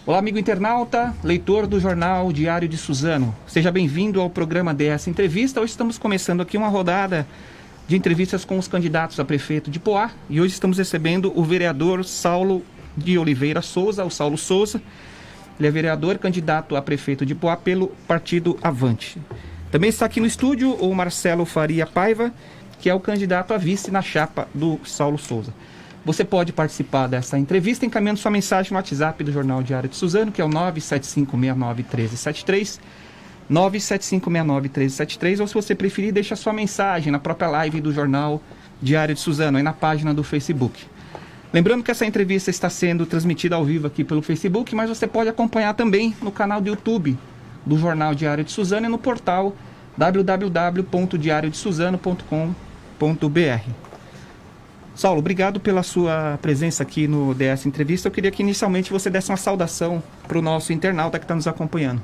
Olá, amigo internauta, leitor do jornal Diário de Suzano. Seja bem-vindo ao programa DS Entrevista. Hoje estamos começando aqui uma rodada de entrevistas com os candidatos a prefeito de Poá. E hoje estamos recebendo o vereador Saulo de Oliveira Souza, o Saulo Souza. Ele é vereador, candidato a prefeito de Poá pelo Partido Avante. Também está aqui no estúdio o Marcelo Faria Paiva, que é o candidato a vice na chapa do Saulo Souza. Você pode participar dessa entrevista encaminhando sua mensagem no WhatsApp do Jornal Diário de Suzano, que é o 975691373, 975691373, ou se você preferir, deixa sua mensagem na própria live do Jornal Diário de Suzano, aí na página do Facebook. Lembrando que essa entrevista está sendo transmitida ao vivo aqui pelo Facebook, mas você pode acompanhar também no canal do YouTube do Jornal Diário de Suzano e no portal www.diariodesuzano.com.br. Saulo, obrigado pela sua presença aqui no DS Entrevista. Eu queria que inicialmente você desse uma saudação para o nosso internauta que está nos acompanhando.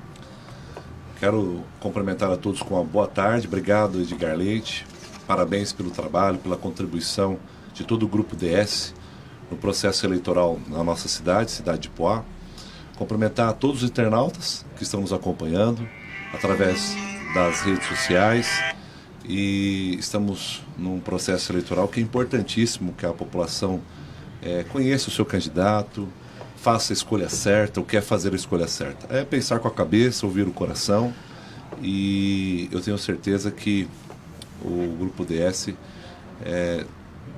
Quero cumprimentar a todos com uma boa tarde. Obrigado, Edgar Leite. Parabéns pelo trabalho, pela contribuição de todo o Grupo DS no processo eleitoral na nossa cidade de Poá. Cumprimentar a todos os internautas que estão nos acompanhando através das redes sociais. E estamos num processo eleitoral que é importantíssimo que a população conheça o seu candidato, faça a escolha certa, ou quer fazer a escolha certa. É pensar com a cabeça, ouvir o coração, e eu tenho certeza que o Grupo DS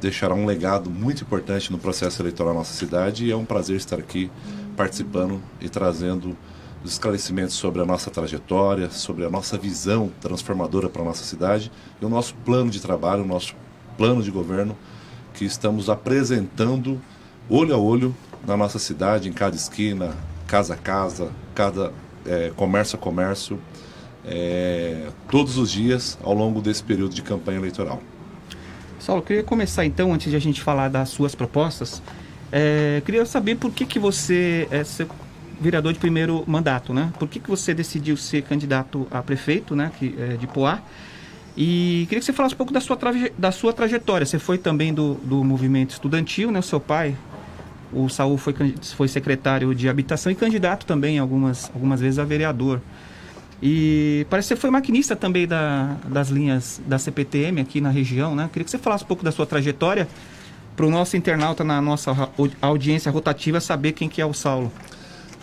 deixará um legado muito importante no processo eleitoral na nossa cidade, e é um prazer estar aqui participando e trazendo os esclarecimentos sobre a nossa trajetória, sobre a nossa visão transformadora para a nossa cidade e o nosso plano de trabalho, o nosso plano de governo que estamos apresentando olho a olho na nossa cidade, em cada esquina, casa a casa, cada comércio a comércio, todos os dias ao longo desse período de campanha eleitoral. Saulo, eu queria começar então, antes de a gente falar das suas propostas, queria saber por que você vereador de primeiro mandato, né? Por que você decidiu ser candidato a prefeito, né, de Poá? E queria que você falasse um pouco da sua trajetória. Você foi também do movimento estudantil, né? O seu pai, o Saul, foi secretário de habitação e candidato também algumas vezes a vereador. E parece que você foi maquinista também das linhas da CPTM aqui na região, né? Queria que você falasse um pouco da sua trajetória para o nosso internauta na nossa audiência rotativa saber quem que é o Saulo.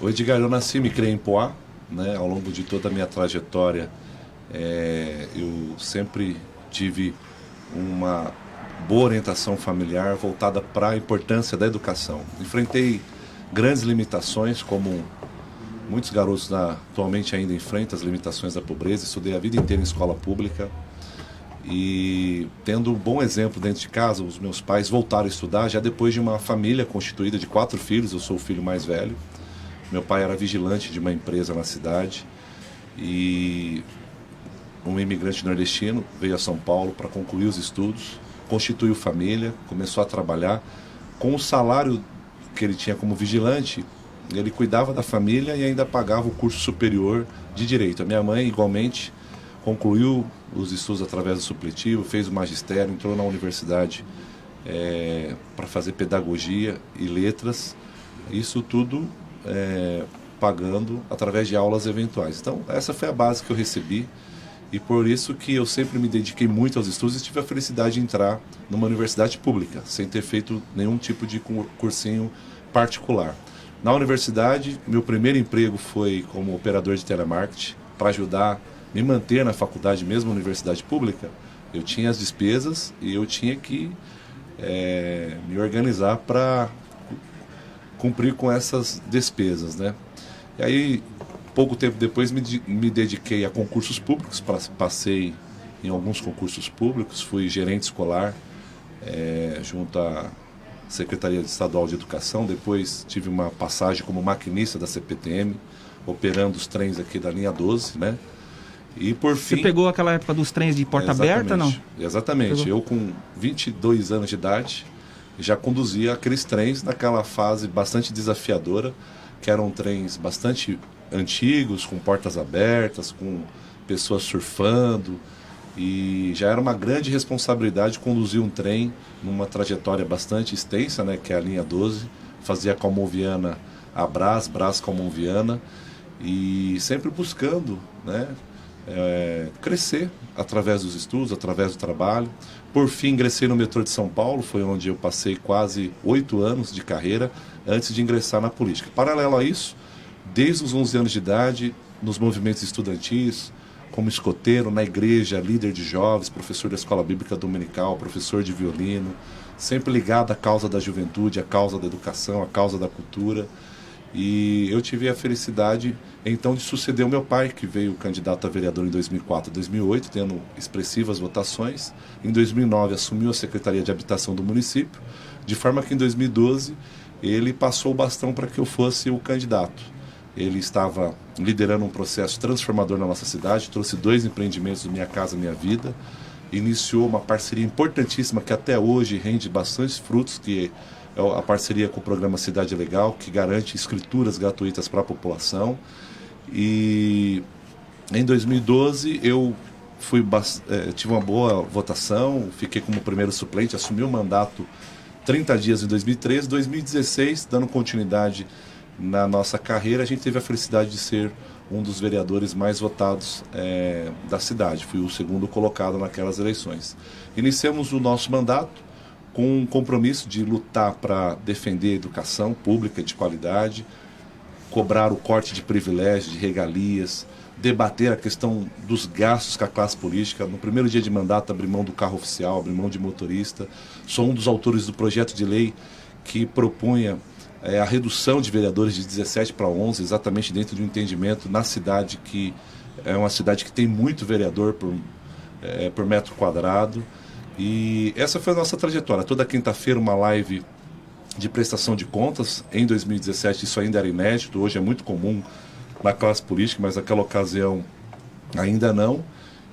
O Edgar, eu nasci e me criei em Poá, né? Ao longo de toda a minha trajetória, eu sempre tive uma boa orientação familiar voltada para a importância da educação. Enfrentei grandes limitações, como muitos garotos atualmente ainda enfrentam as limitações da pobreza. Estudei a vida inteira em escola pública e, tendo um bom exemplo dentro de casa, os meus pais voltaram a estudar já depois de uma família constituída de 4 filhos. Eu sou o filho mais velho. Meu pai era vigilante de uma empresa na cidade e um imigrante nordestino veio a São Paulo para concluir os estudos, constituiu família, começou a trabalhar. Com o salário que ele tinha como vigilante, ele cuidava da família e ainda pagava o curso superior de Direito. A minha mãe, igualmente, concluiu os estudos através do supletivo, fez o magistério, entrou na universidade para fazer pedagogia e letras. Isso tudo pagando através de aulas eventuais. Então, essa foi a base que eu recebi e por isso que eu sempre me dediquei muito aos estudos e tive a felicidade de entrar numa universidade pública, sem ter feito nenhum tipo de cursinho particular. Na universidade, meu primeiro emprego foi como operador de telemarketing, para ajudar a me manter na faculdade, mesmo na universidade pública. Eu tinha as despesas e eu tinha que me organizar para cumprir com essas despesas, né? E aí, pouco tempo depois, me dediquei a concursos públicos, passei em alguns concursos públicos, fui gerente escolar junto à Secretaria Estadual de Educação, depois tive uma passagem como maquinista da CPTM, operando os trens aqui da linha 12, né? E por fim... Você pegou aquela época dos trens de porta aberta, não? Exatamente. Eu com 22 anos de idade já conduzia aqueles trens naquela fase bastante desafiadora, que eram trens bastante antigos, com portas abertas, com pessoas surfando, e já era uma grande responsabilidade conduzir um trem numa trajetória bastante extensa, né, que é a linha 12, fazia a Calmoviana a Brás Calmon Viana, e sempre buscando, né, crescer através dos estudos, através do trabalho. Por fim, ingressei no metrô de São Paulo, foi onde eu passei quase 8 anos de carreira antes de ingressar na política. Paralelo a isso, desde os 11 anos de idade, nos movimentos estudantis, como escoteiro, na igreja, líder de jovens, professor da escola bíblica dominical, professor de violino, sempre ligado à causa da juventude, à causa da educação, à causa da cultura. E eu tive a felicidade, então, de suceder o meu pai, que veio candidato a vereador em 2004 e 2008, tendo expressivas votações. Em 2009, assumiu a Secretaria de Habitação do município, de forma que em 2012 ele passou o bastão para que eu fosse o candidato. Ele estava liderando um processo transformador na nossa cidade, trouxe 2 empreendimentos do Minha Casa Minha Vida, iniciou uma parceria importantíssima que até hoje rende bastantes frutos, que é a parceria com o programa Cidade Legal, que garante escrituras gratuitas para a população. E em 2012 eu tive uma boa votação, fiquei como primeiro suplente, assumi o mandato 30 dias em 2013. 2016, dando continuidade na nossa carreira, a gente teve a felicidade de ser um dos vereadores mais votados da cidade. Fui o segundo colocado naquelas eleições. Iniciamos o nosso mandato com um compromisso de lutar para defender a educação pública de qualidade, cobrar o corte de privilégios, de regalias, debater a questão dos gastos com a classe política. No primeiro dia de mandato, abrir mão do carro oficial, abrir mão de motorista. Sou um dos autores do projeto de lei que propunha a redução de vereadores de 17 para 11, exatamente dentro de um entendimento na cidade, que é uma cidade que tem muito vereador por metro quadrado. E essa foi a nossa trajetória. Toda quinta-feira uma live de prestação de contas. Em 2017 isso ainda era inédito, hoje é muito comum na classe política, mas naquela ocasião ainda não.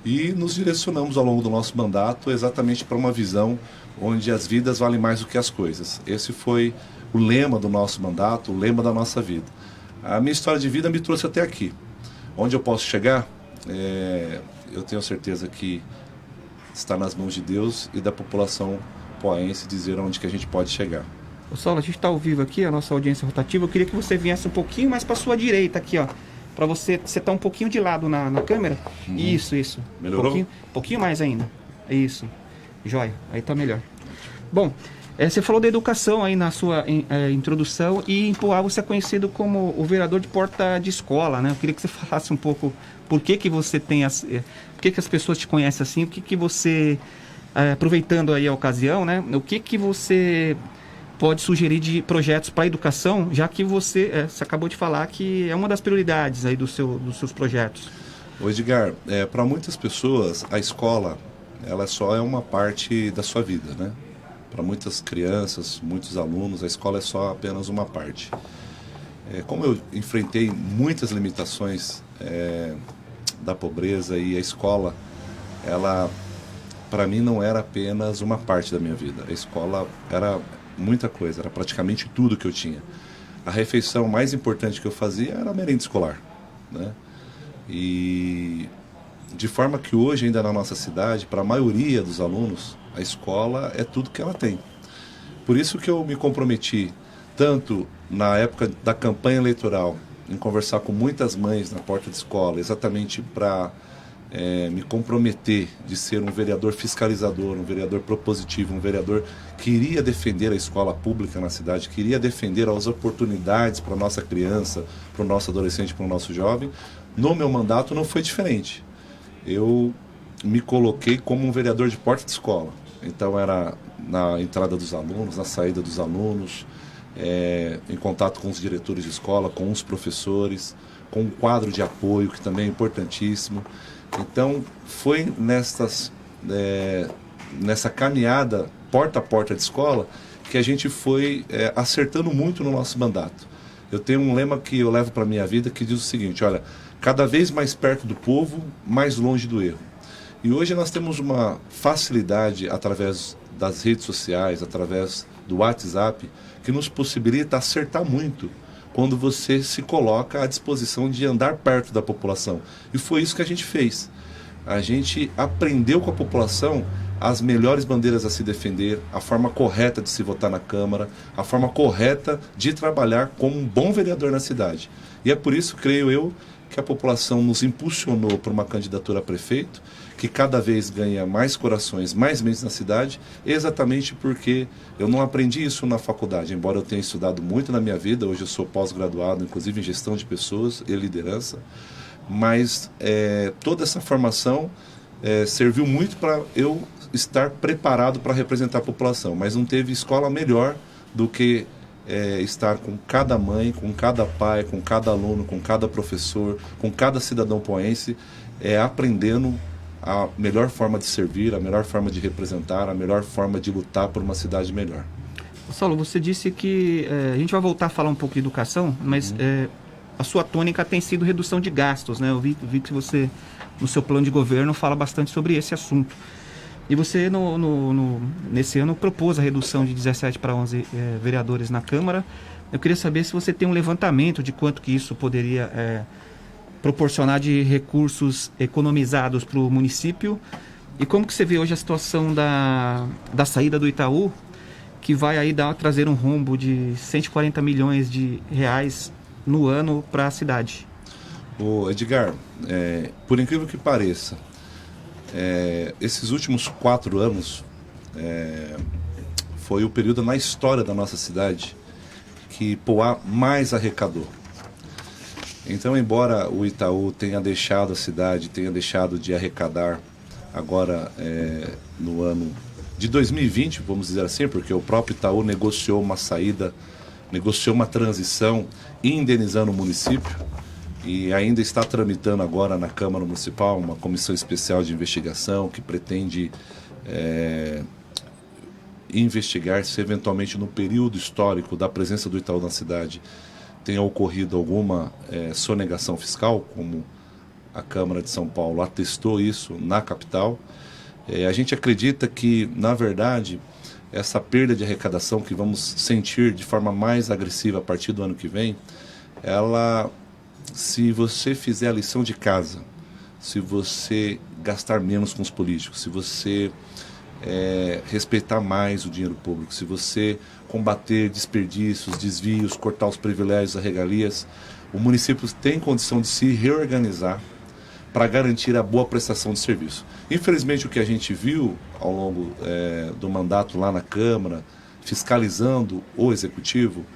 E nos direcionamos ao longo do nosso mandato exatamente para uma visão onde as vidas valem mais do que as coisas. Esse foi o lema do nosso mandato, o lema da nossa vida. A minha história de vida me trouxe até aqui. Onde eu posso chegar, eu tenho certeza que está nas mãos de Deus e da população poaense dizer onde que a gente pode chegar. Ô Saulo, a gente está ao vivo aqui, a nossa audiência rotativa. Eu queria que você viesse um pouquinho mais para sua direita aqui, ó. Para você tá um pouquinho de lado na câmera. Isso. Melhorou? Pouquinho mais ainda. Isso. Joia, aí tá melhor. Bom, você falou da educação aí na sua introdução, e em Poá você é conhecido como o vereador de porta de escola, né? Eu queria que você falasse um pouco por que você tem por que as pessoas te conhecem assim, o que você, aproveitando aí a ocasião, né? O que você pode sugerir de projetos para a educação, já que você acabou de falar que é uma das prioridades aí dos seus projetos. Ô Edgar, para muitas pessoas a escola ela só é uma parte da sua vida, né? Para muitas crianças, muitos alunos, a escola é só apenas uma parte. Como eu enfrentei muitas limitações da pobreza, e a escola, ela, para mim, não era apenas uma parte da minha vida. A escola era muita coisa, era praticamente tudo que eu tinha. A refeição mais importante que eu fazia era a merenda escolar, né? E de forma que hoje, ainda na nossa cidade, para a maioria dos alunos, a escola é tudo que ela tem. Por isso que eu me comprometi, tanto na época da campanha eleitoral, em conversar com muitas mães na porta de escola, exatamente para me comprometer de ser um vereador fiscalizador, um vereador propositivo, um vereador que iria defender a escola pública na cidade, que iria defender as oportunidades para a nossa criança, para o nosso adolescente, para o nosso jovem. No meu mandato não foi diferente. Eu me coloquei como um vereador de porta de escola. Então era na entrada dos alunos, na saída dos alunos, em contato com os diretores de escola, com os professores, com um quadro de apoio, que também é importantíssimo. Então foi nessa caminhada porta a porta de escola que a gente foi acertando muito no nosso mandato. Eu tenho um lema que eu levo para a minha vida que diz o seguinte: olha, cada vez mais perto do povo, mais longe do erro. E hoje nós temos uma facilidade através das redes sociais, através do WhatsApp, que nos possibilita acertar muito quando você se coloca à disposição de andar perto da população. E foi isso que a gente fez. A gente aprendeu com a população as melhores bandeiras a se defender, a forma correta de se votar na Câmara, a forma correta de trabalhar como um bom vereador na cidade. E é por isso, creio eu, que a população nos impulsionou para uma candidatura a prefeito, que cada vez ganha mais corações, mais mentes na cidade, exatamente porque eu não aprendi isso na faculdade, embora eu tenha estudado muito na minha vida. Hoje eu sou pós-graduado, inclusive em gestão de pessoas e liderança, mas toda essa formação serviu muito para eu estar preparado para representar a população, mas não teve escola melhor do que estar com cada mãe, com cada pai, com cada aluno, com cada professor, com cada cidadão poense, aprendendo a melhor forma de servir, a melhor forma de representar, a melhor forma de lutar por uma cidade melhor. Saulo, você disse que a gente vai voltar a falar um pouco de educação, mas a sua tônica tem sido redução de gastos, né? Eu vi que você, no seu plano de governo, fala bastante sobre esse assunto. E você, nesse ano, propôs a redução de 17 para 11 vereadores na Câmara. Eu queria saber se você tem um levantamento de quanto que isso poderia proporcionar de recursos economizados para o município. E como que você vê hoje a situação da saída do Itaú, que vai aí trazer um rombo de 140 milhões de reais no ano para a cidade? Ô Edgar, por incrível que pareça, esses últimos 4 anos foi o período na história da nossa cidade que Poá mais arrecadou. Então, embora o Itaú tenha deixado a cidade, tenha deixado de arrecadar agora no ano de 2020, vamos dizer assim, porque o próprio Itaú negociou uma saída, negociou uma transição, indenizando o município, e ainda está tramitando agora na Câmara Municipal uma comissão especial de investigação que pretende investigar se eventualmente no período histórico da presença do Itaú na cidade tenha ocorrido alguma sonegação fiscal, como a Câmara de São Paulo atestou isso na capital. A gente acredita que, na verdade, essa perda de arrecadação que vamos sentir de forma mais agressiva a partir do ano que vem, ela, se você fizer a lição de casa, se você gastar menos com os políticos, se você respeitar mais o dinheiro público, se você combater desperdícios, desvios, cortar os privilégios, as regalias, o município tem condição de se reorganizar para garantir a boa prestação de serviço. Infelizmente, o que a gente viu ao longo do mandato lá na Câmara, fiscalizando o Executivo,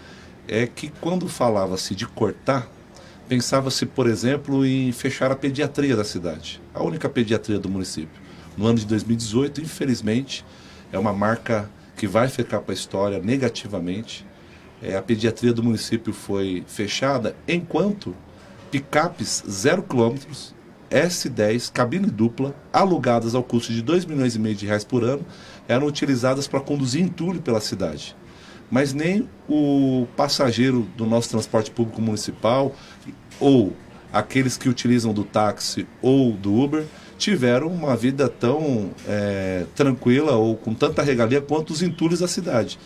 é que quando falava-se de cortar, pensava-se, por exemplo, em fechar a pediatria da cidade, a única pediatria do município. No ano de 2018, infelizmente, é uma marca que vai ficar para a história negativamente. A pediatria do município foi fechada, enquanto picapes 0 km, S10, cabine dupla, alugadas ao custo de R$2,5 milhões de reais por ano, eram utilizadas para conduzir entulho pela cidade. Mas nem o passageiro do nosso transporte público municipal ou aqueles que utilizam do táxi ou do Uber tiveram uma vida tão tranquila ou com tanta regalia quanto os entulhos da cidade.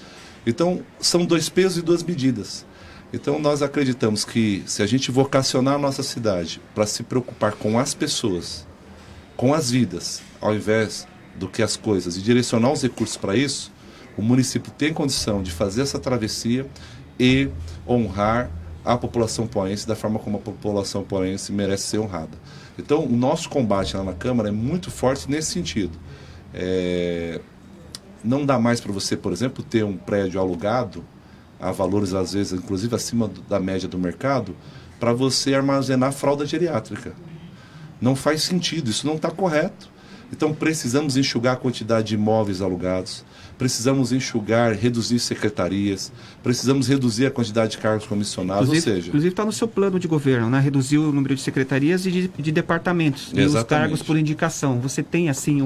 Então, são 2 pesos e 2 medidas. Então, nós acreditamos que se a gente vocacionar a nossa cidade para se preocupar com as pessoas, com as vidas, ao invés do que as coisas, e direcionar os recursos para isso, o município tem condição de fazer essa travessia e honrar a população poense da forma como a população poense merece ser honrada. Então, o nosso combate lá na Câmara é muito forte nesse sentido. Não dá mais para você, por exemplo, ter um prédio alugado a valores, às vezes, inclusive acima da média do mercado, para você armazenar fralda geriátrica. Não faz sentido, isso não está correto. Então, precisamos enxugar a quantidade de imóveis alugados, precisamos enxugar, reduzir secretarias, precisamos reduzir a quantidade de cargos comissionados, Inclusive está no seu plano de governo, né? Reduzir o número de secretarias e de departamentos. Exatamente. E os cargos por indicação. Você tem, assim,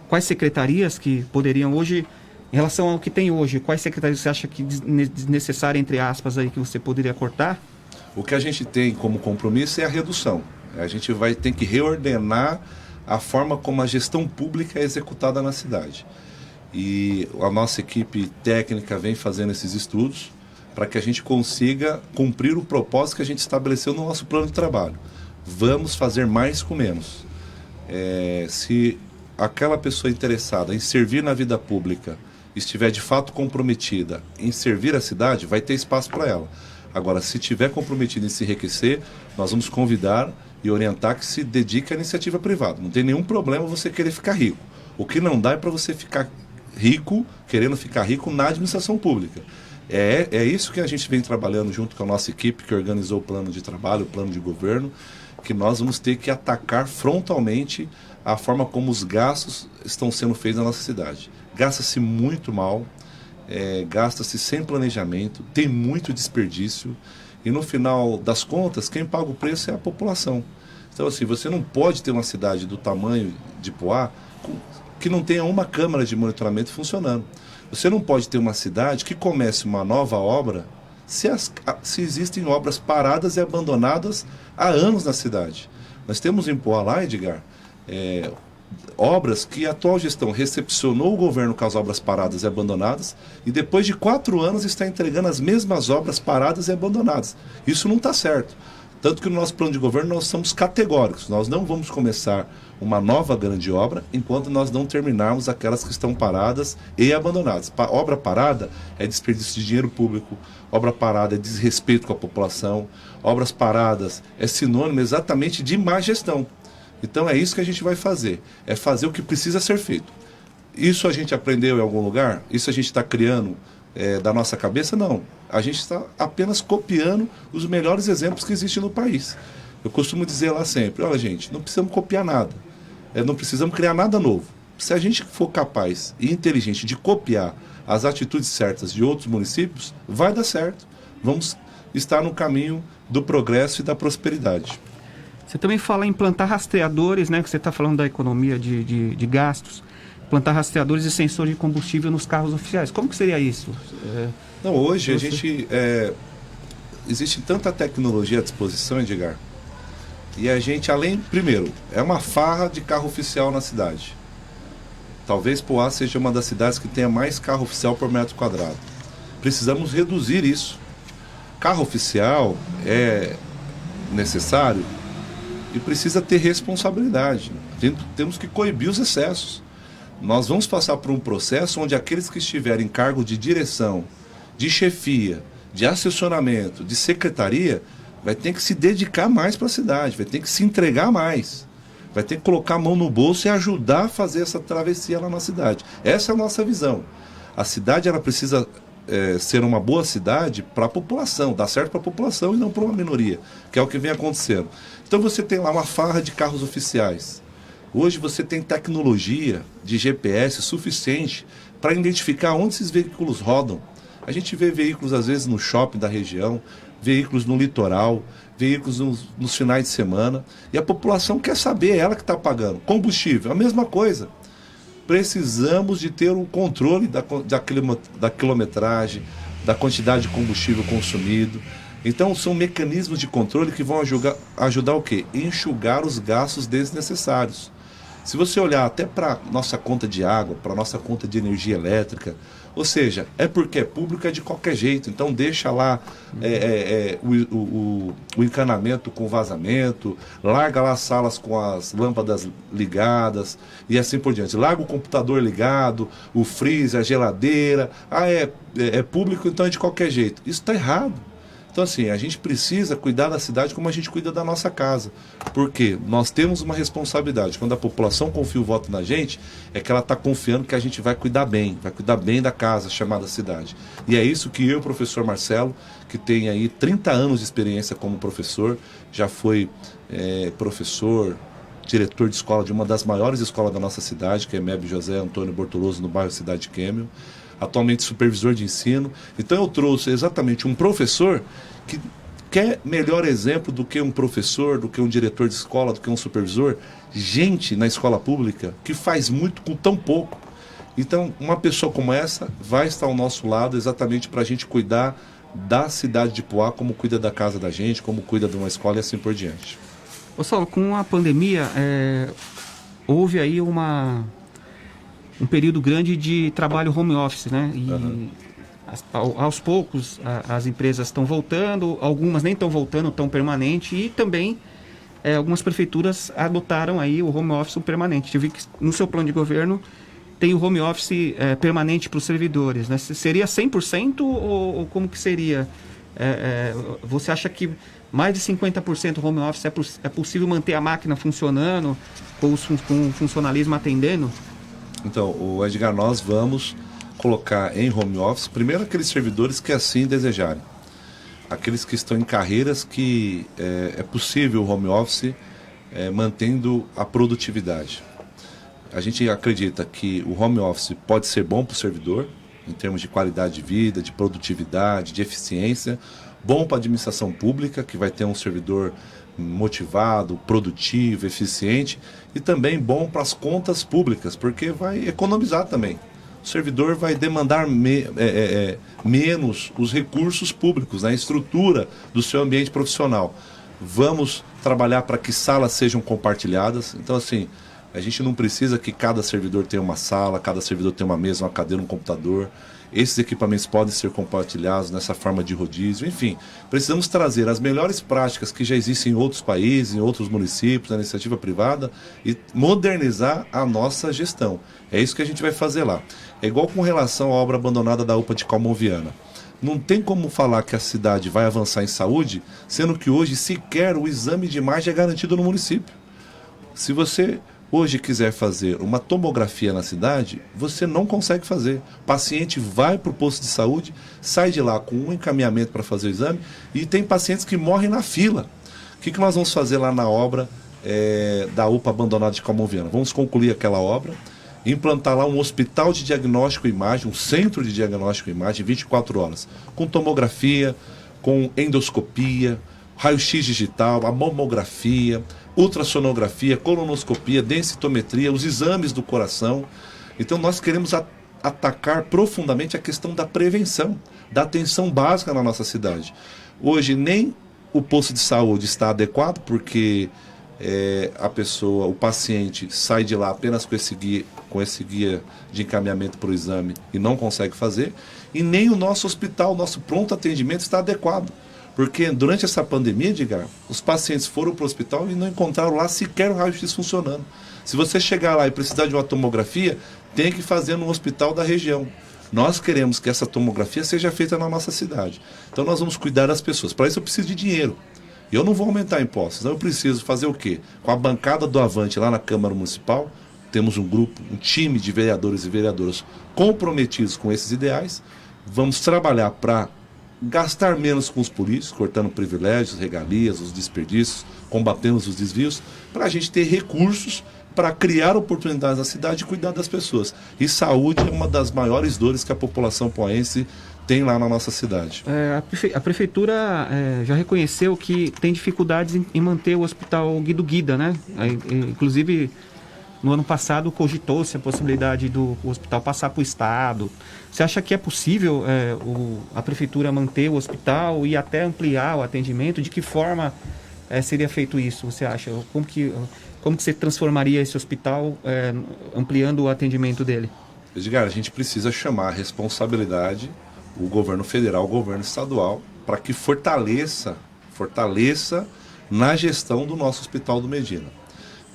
quais secretarias que poderiam hoje, em relação ao que tem hoje, quais secretarias você acha que desnecessária, entre aspas, aí, que você poderia cortar? O que a gente tem como compromisso é a redução. A gente vai ter que reordenar a forma como a gestão pública é executada na cidade. E a nossa equipe técnica vem fazendo esses estudos para que a gente consiga cumprir o propósito que a gente estabeleceu no nosso plano de trabalho. Vamos fazer mais com menos. Se aquela pessoa interessada em servir na vida pública estiver de fato comprometida em servir a cidade, vai ter espaço para ela. Agora, se estiver comprometida em se enriquecer, nós vamos convidar e orientar que se dedique à iniciativa privada. Não tem nenhum problema você querer ficar rico. O que não dá é para você ficar rico, querendo ficar rico na administração pública. É isso que a gente vem trabalhando junto com a nossa equipe, que organizou o plano de trabalho, o plano de governo, que nós vamos ter que atacar frontalmente a forma como os gastos estão sendo feitos na nossa cidade. Gasta-se muito mal, gasta-se sem planejamento, tem muito desperdício e no final das contas, quem paga o preço é a população. Então assim, você não pode ter uma cidade do tamanho de Poá que não tenha uma câmara de monitoramento funcionando. Você não pode ter uma cidade que comece uma nova obra se existem obras paradas e abandonadas há anos na cidade. Nós temos em Poá lá, Edgar, obras que a atual gestão recepcionou o governo com as obras paradas e abandonadas e depois de 4 anos está entregando as mesmas obras paradas e abandonadas. Isso não está certo. Tanto que no nosso plano de governo nós somos categóricos. Nós não vamos começar uma nova grande obra enquanto nós não terminarmos aquelas que estão paradas e abandonadas. Obra parada é desperdício de dinheiro público, obra parada é desrespeito com a população, obras paradas é sinônimo exatamente de má gestão. Então é isso que a gente vai fazer, é fazer o que precisa ser feito. Isso a gente aprendeu em algum lugar? Isso a gente está criando da nossa cabeça? Não. A gente está apenas copiando os melhores exemplos que existem no país. Eu costumo dizer lá sempre, olha gente, não precisamos copiar nada, não precisamos criar nada novo. Se a gente for capaz e inteligente de copiar as atitudes certas de outros municípios, vai dar certo. Vamos estar no caminho do progresso e da prosperidade. Você também fala em implantar rastreadores, né? Que você está falando da economia de gastos. Plantar rastreadores e sensores de combustível nos carros oficiais. Como que seria isso? Não, hoje a gente... existe tanta tecnologia à disposição, Edgar, e a gente, primeiro, é uma farra de carro oficial na cidade. Talvez Poá seja uma das cidades que tenha mais carro oficial por metro quadrado. Precisamos reduzir isso. Carro oficial é necessário e precisa ter responsabilidade. Temos que coibir os excessos. Nós vamos passar por um processo onde aqueles que estiverem em cargo de direção, de chefia, de assessoramento, de secretaria, vai ter que se dedicar mais para a cidade, vai ter que se entregar mais, vai ter que colocar a mão no bolso e ajudar a fazer essa travessia lá na cidade. Essa é a nossa visão. A cidade ela precisa ser uma boa cidade para a população, dar certo para a população e não para uma minoria, que é o que vem acontecendo. Então você tem lá uma farra de carros oficiais. Hoje você tem tecnologia de GPS suficiente para identificar onde esses veículos rodam. A gente vê veículos às vezes no shopping da região, veículos no litoral, veículos nos finais de semana, e a população quer saber, é ela que está pagando. Combustível, a mesma coisa. Precisamos de ter um controle da quilometragem, da quantidade de combustível consumido. Então são mecanismos de controle que vão ajudar o quê? Enxugar os gastos desnecessários. Se você olhar até para nossa conta de água, para nossa conta de energia elétrica, ou seja, é porque é público, é de qualquer jeito. Então deixa lá o encanamento com vazamento, larga lá as salas com as lâmpadas ligadas e assim por diante. Larga o computador ligado, o freezer, a geladeira. É público, então é de qualquer jeito. Isso está errado. Então assim, a gente precisa cuidar da cidade como a gente cuida da nossa casa. Porque nós temos uma responsabilidade. Quando a população confia o voto na gente, é que ela está confiando que a gente vai cuidar bem da casa chamada cidade. E é isso que eu, professor Marcelo, que tem aí 30 anos de experiência como professor, já foi professor, diretor de escola de uma das maiores escolas da nossa cidade, que é MEB José Antônio Bortoloso, no bairro Cidade Quêmio. Atualmente supervisor de ensino. Então eu trouxe exatamente um professor que quer melhor exemplo do que um professor, do que um diretor de escola, do que um supervisor, gente na escola pública que faz muito com tão pouco. Então uma pessoa como essa vai estar ao nosso lado exatamente para a gente cuidar da cidade de Poá, como cuida da casa da gente, como cuida de uma escola e assim por diante. Ô Saulo, com a pandemia houve aí um período grande de trabalho home office, né? E aos poucos as empresas estão voltando, algumas nem estão voltando tão permanente e também algumas prefeituras adotaram aí o home office permanente. Eu vi que no seu plano de governo tem o home office permanente para os servidores, né? Seria 100% ou como que seria? Você acha que mais de 50% home office é possível manter a máquina funcionando, com o funcionalismo atendendo? Então, o Edgar, nós vamos colocar em home office, primeiro aqueles servidores que assim desejarem. Aqueles que estão em carreiras que é possível o home office mantendo a produtividade. A gente acredita que o home office pode ser bom para o servidor, em termos de qualidade de vida, de produtividade, de eficiência, bom para a administração pública, que vai ter um servidor motivado, produtivo, eficiente, e também bom para as contas públicas, porque vai economizar também. O servidor vai demandar menos os recursos públicos, né, a estrutura do seu ambiente profissional. Vamos trabalhar para que salas sejam compartilhadas. Então, assim, a gente não precisa que cada servidor tenha uma sala, cada servidor tenha uma mesa, uma cadeira, um computador. Esses equipamentos podem ser compartilhados nessa forma de rodízio. Enfim, precisamos trazer as melhores práticas que já existem em outros países, em outros municípios, na iniciativa privada, e modernizar a nossa gestão. É isso que a gente vai fazer lá. É igual com relação à obra abandonada da UPA de Calmoviana. Não tem como falar que a cidade vai avançar em saúde, sendo que hoje sequer o exame de imagem é garantido no município. Se você hoje quiser fazer uma tomografia na cidade, você não consegue fazer. O paciente vai para o posto de saúde, sai de lá com um encaminhamento para fazer o exame, e tem pacientes que morrem na fila. O que nós vamos fazer lá na obra da UPA abandonada de Calmoviana? Vamos concluir aquela obra, implantar lá um hospital de diagnóstico e imagem, um centro de diagnóstico e imagem, 24 horas, com tomografia, com endoscopia, raio-x digital, a mamografia, ultrassonografia, colonoscopia, densitometria, os exames do coração. Então nós queremos atacar profundamente a questão da prevenção, da atenção básica na nossa cidade. Hoje nem o posto de saúde está adequado, porque o paciente sai de lá apenas com esse guia de encaminhamento para o exame e não consegue fazer, e nem o nosso hospital, o nosso pronto atendimento está adequado. Porque durante essa pandemia, Edgar, os pacientes foram para o hospital e não encontraram lá sequer o raio-x funcionando. Se você chegar lá e precisar de uma tomografia, tem que fazer no hospital da região. Nós queremos que essa tomografia seja feita na nossa cidade. Então nós vamos cuidar das pessoas. Para isso eu preciso de dinheiro. Eu não vou aumentar impostos. Então eu preciso fazer o quê? Com a bancada do Avante lá na Câmara Municipal, temos um grupo, um time de vereadores e vereadoras comprometidos com esses ideais. Vamos trabalhar para gastar menos com os políticos, cortando privilégios, regalias, os desperdícios, combatendo os desvios, para a gente ter recursos para criar oportunidades na cidade e cuidar das pessoas. E saúde é uma das maiores dores que a população poense tem lá na nossa cidade. A prefeitura já reconheceu que tem dificuldades em manter o hospital Guido Guida, né? Inclusive, no ano passado, cogitou-se a possibilidade do hospital passar para o Estado. Você acha que é possível a prefeitura manter o hospital e até ampliar o atendimento? De que forma seria feito isso, você acha? Como que você transformaria esse hospital ampliando o atendimento dele? Edgar, a gente precisa chamar a responsabilidade, o governo federal, o governo estadual, para que fortaleça na gestão do nosso Hospital do Medina.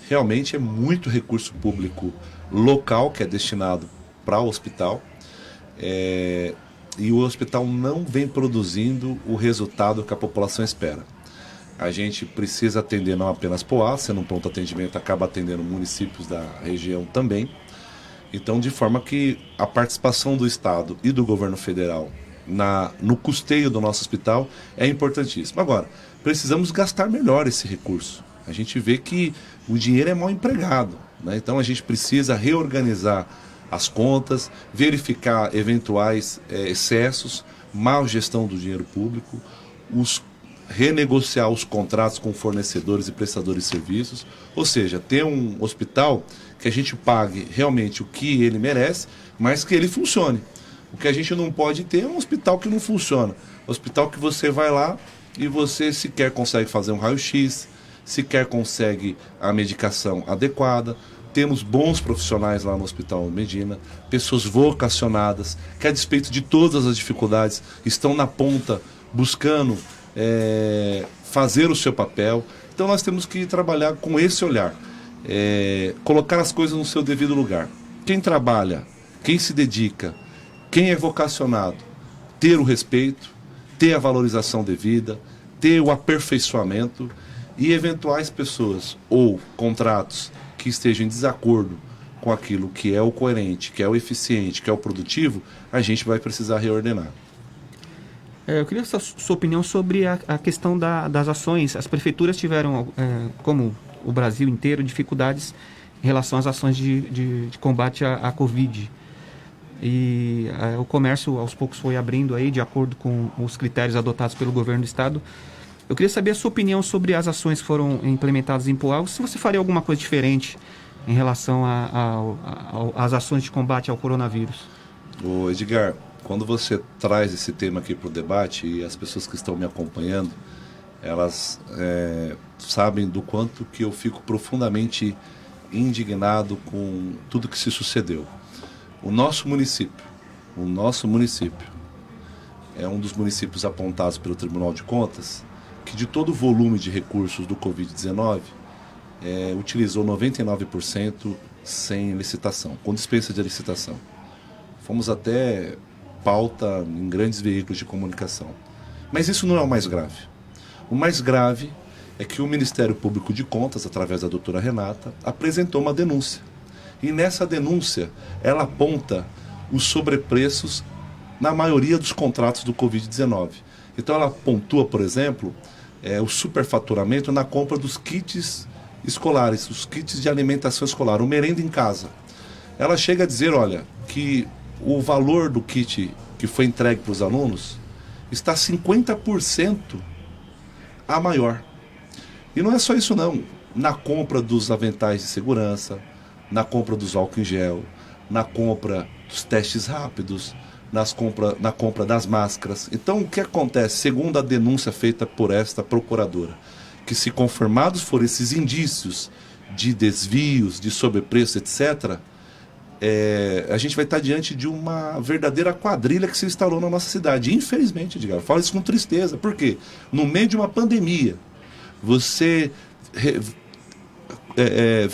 Realmente é muito recurso público local que é destinado para o hospital, e o hospital não vem produzindo o resultado que a população espera. A gente precisa atender não apenas Poá, sendo um pronto atendimento, acaba atendendo municípios da região também. Então, de forma que a participação do Estado e do governo federal no custeio do nosso hospital é importantíssima. Agora, precisamos gastar melhor esse recurso. A gente vê que o dinheiro é mal empregado, né? Então a gente precisa reorganizar as contas, verificar eventuais excessos, má gestão do dinheiro público, renegociar os contratos com fornecedores e prestadores de serviços, ou seja, ter um hospital que a gente pague realmente o que ele merece, mas que ele funcione. O que a gente não pode ter é um hospital que não funciona. Um hospital que você vai lá e você sequer consegue fazer um raio-x, sequer consegue a medicação adequada. Temos bons profissionais lá no Hospital Medina, pessoas vocacionadas, que a despeito de todas as dificuldades, estão na ponta buscando fazer o seu papel. Então nós temos que trabalhar com esse olhar, colocar as coisas no seu devido lugar. Quem trabalha, quem se dedica, quem é vocacionado, ter o respeito, ter a valorização devida, ter o aperfeiçoamento, e eventuais pessoas ou contratos que estejam em desacordo com aquilo que é o coerente, que é o eficiente, que é o produtivo, a gente vai precisar reordenar. Eu queria sua opinião sobre a questão das ações. As prefeituras tiveram, como o Brasil inteiro, dificuldades em relação às ações de combate à Covid. E o comércio aos poucos foi abrindo aí de acordo com os critérios adotados pelo governo do estado. Eu queria saber a sua opinião sobre as ações que foram implementadas em Poá. Se você faria alguma coisa diferente em relação às ações de combate ao coronavírus. Ô Edgar, quando você traz esse tema aqui para o debate, e as pessoas que estão me acompanhando, elas sabem do quanto que eu fico profundamente indignado com tudo que se sucedeu. O nosso município é um dos municípios apontados pelo Tribunal de Contas que de todo o volume de recursos do Covid-19 utilizou 99% sem licitação, com dispensa de licitação. Fomos até pauta em grandes veículos de comunicação. Mas isso não é o mais grave. O mais grave é que o Ministério Público de Contas, através da doutora Renata, apresentou uma denúncia. E nessa denúncia, ela aponta os sobrepreços na maioria dos contratos do Covid-19. Então ela pontua, por exemplo, o superfaturamento na compra dos kits escolares, os kits de alimentação escolar, o merenda em casa. Ela chega a dizer, olha, que o valor do kit que foi entregue para os alunos está 50% a maior. E não é só isso não. Na compra dos aventais de segurança, na compra dos álcool em gel, na compra dos testes rápidos, na compra das máscaras. Então, o que acontece? Segundo a denúncia feita por esta procuradora, que se confirmados forem esses indícios de desvios, de sobrepreço, etc., a gente vai estar diante de uma verdadeira quadrilha que se instalou na nossa cidade. Infelizmente, Edgar, eu falo isso com tristeza. Por quê? No meio de uma pandemia, você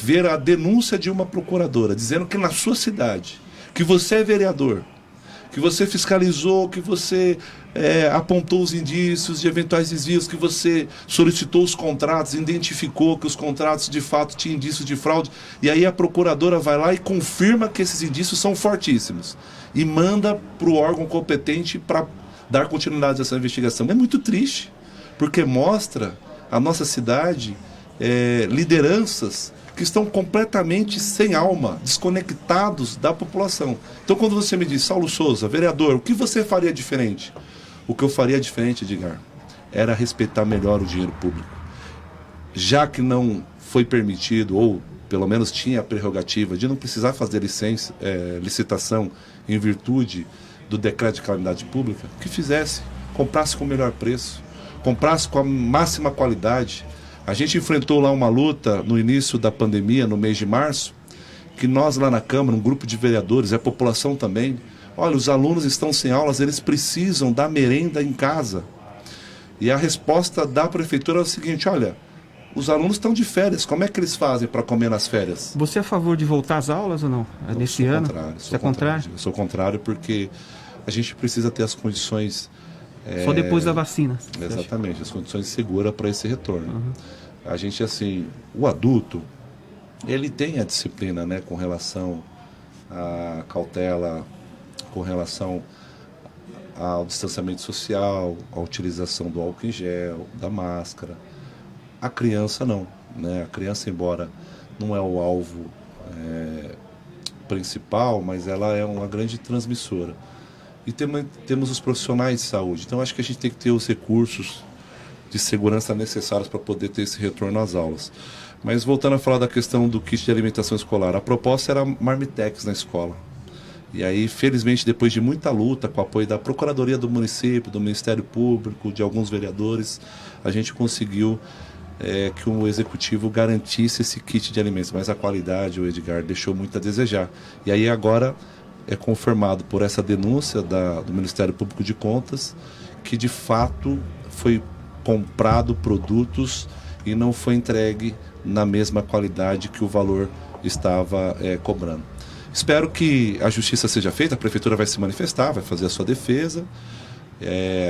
ver a denúncia de uma procuradora dizendo que na sua cidade, que você é vereador, que você fiscalizou, que você apontou os indícios de eventuais desvios, que você solicitou os contratos, identificou que os contratos de fato tinham indícios de fraude, e aí a procuradora vai lá e confirma que esses indícios são fortíssimos e manda para o órgão competente para dar continuidade a essa investigação. É muito triste, porque mostra a nossa cidade lideranças que estão completamente sem alma, desconectados da população. Então, quando você me diz, Saulo Souza, vereador, o que você faria diferente? O que eu faria diferente, Edgar, era respeitar melhor o dinheiro público. Já que não foi permitido, ou pelo menos tinha a prerrogativa de não precisar fazer licitação em virtude do decreto de calamidade pública, que fizesse, comprasse com o melhor preço, comprasse com a máxima qualidade. A gente enfrentou lá uma luta no início da pandemia, no mês de março, que nós lá na Câmara, um grupo de vereadores, a população também, olha, os alunos estão sem aulas, eles precisam da merenda em casa. E a resposta da prefeitura é o seguinte, olha, os alunos estão de férias, como é que eles fazem para comer nas férias? Você é a favor de voltar às aulas ou não? Nesse ano? Sou contrário. Eu sou contrário porque a gente precisa ter as condições... Só depois da vacina. Exatamente, as condições seguras para esse retorno. A gente, assim, o adulto, ele tem a disciplina, né, com relação à cautela, com relação ao distanciamento social, à utilização do álcool em gel, da máscara. A criança não, né? A criança, embora não é o alvo principal, mas ela é uma grande transmissora. E temos os profissionais de saúde. Então, acho que a gente tem que ter os recursos de segurança necessários para poder ter esse retorno às aulas. Mas voltando a falar da questão do kit de alimentação escolar, a proposta era marmitex na escola. E aí, felizmente, depois de muita luta, com o apoio da Procuradoria do município, do Ministério Público, de alguns vereadores, a gente conseguiu que o Executivo garantisse esse kit de alimentos. Mas a qualidade, o Edgar, deixou muito a desejar. E aí agora é confirmado por essa denúncia do Ministério Público de Contas que de fato foi comprado produtos e não foi entregue na mesma qualidade que o valor estava cobrando. Espero que a justiça seja feita, a prefeitura vai se manifestar, vai fazer a sua defesa,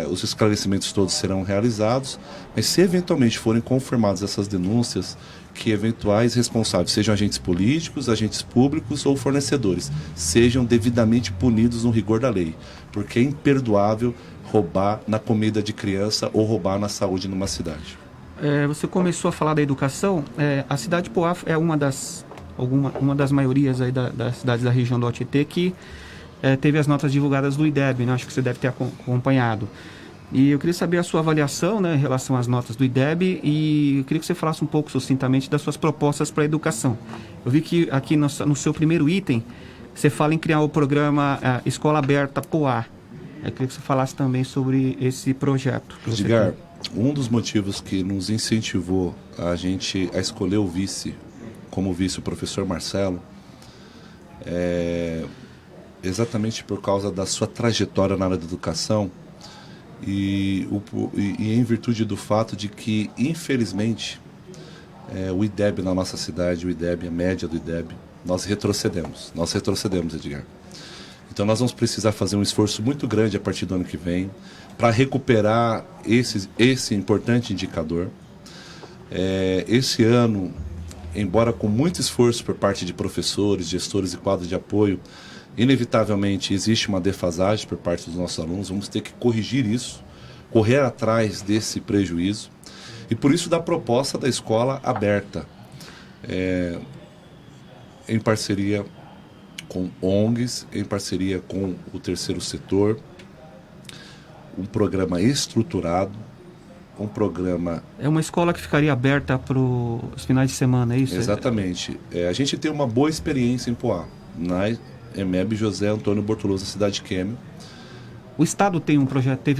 os esclarecimentos todos serão realizados, mas se eventualmente forem confirmadas essas denúncias, que eventuais responsáveis, sejam agentes políticos, agentes públicos ou fornecedores, sejam devidamente punidos no rigor da lei, porque é imperdoável roubar na comida de criança ou roubar na saúde numa cidade. Você começou a falar da educação. A cidade de Poá é uma das maiorias aí das cidades da região do Tietê que teve as notas divulgadas do IDEB, né? Acho que você deve ter acompanhado. E eu queria saber a sua avaliação, né, em relação às notas do IDEB, e eu queria que você falasse um pouco sucintamente das suas propostas para a educação. Eu vi que aqui no seu primeiro item você fala em criar o programa Escola Aberta Poá. Eu queria que você falasse também sobre esse projeto. Edgar, um dos motivos que nos incentivou a escolher o vice, como vice o professor Marcelo, é exatamente por causa da sua trajetória na área da educação e em virtude do fato de que, infelizmente, o IDEB na nossa cidade, o IDEB, a média do IDEB, nós retrocedemos, Edgar. Então nós vamos precisar fazer um esforço muito grande a partir do ano que vem para recuperar esse importante indicador. Esse ano, embora com muito esforço por parte de professores, gestores e quadros de apoio, inevitavelmente existe uma defasagem por parte dos nossos alunos. Vamos ter que corrigir isso, correr atrás desse prejuízo, e por isso da proposta da escola aberta, em parceria com ONGs, em parceria com o terceiro setor, um programa estruturado, um programa... É uma escola que ficaria aberta para os finais de semana, é isso? Exatamente. A gente tem uma boa experiência em Poá, na EMEB José Antônio Bortoloso, da cidade de Quêmio. O Estado teve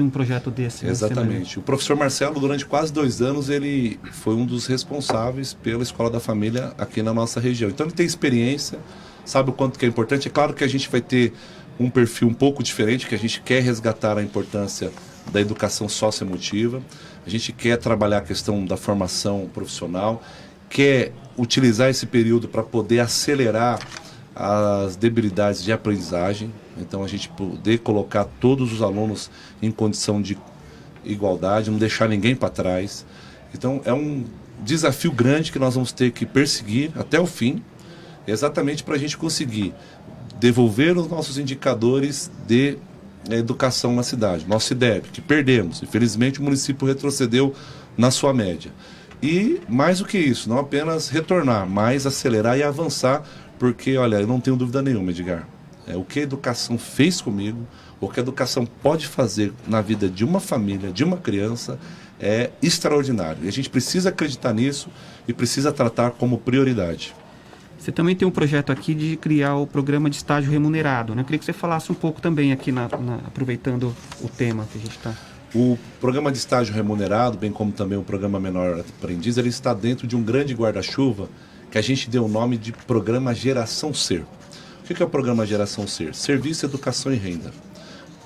um projeto desse? Exatamente. O professor Marcelo, durante quase 2 anos, ele foi um dos responsáveis pela Escola da Família aqui na nossa região. Então ele tem experiência, sabe o quanto que é importante. É claro que a gente vai ter um perfil um pouco diferente, que a gente quer resgatar a importância da educação socioemotiva, a gente quer trabalhar a questão da formação profissional, quer utilizar esse período para poder acelerar as debilidades de aprendizagem. Então a gente poder colocar todos os alunos em condição de igualdade, não deixar ninguém para trás. Então é um desafio grande que nós vamos ter que perseguir até o fim, exatamente para a gente conseguir devolver os nossos indicadores de educação na cidade, nosso IDEB, que perdemos. Infelizmente o município retrocedeu na sua média. E mais do que isso, não apenas retornar, mas acelerar e avançar, porque, olha, eu não tenho dúvida nenhuma, Edgar. O que a educação fez comigo, o que a educação pode fazer na vida de uma família, de uma criança, é extraordinário. E a gente precisa acreditar nisso e precisa tratar como prioridade. Você também tem um projeto aqui de criar o programa de estágio remunerado, né? Eu queria que você falasse um pouco também aqui, aproveitando o tema que a gente está... O programa de estágio remunerado, bem como também o programa Menor Aprendiz, ele está dentro de um grande guarda-chuva que a gente deu o nome de Programa Geração Ser. O que é o Programa Geração Ser? Serviço, Educação e Renda.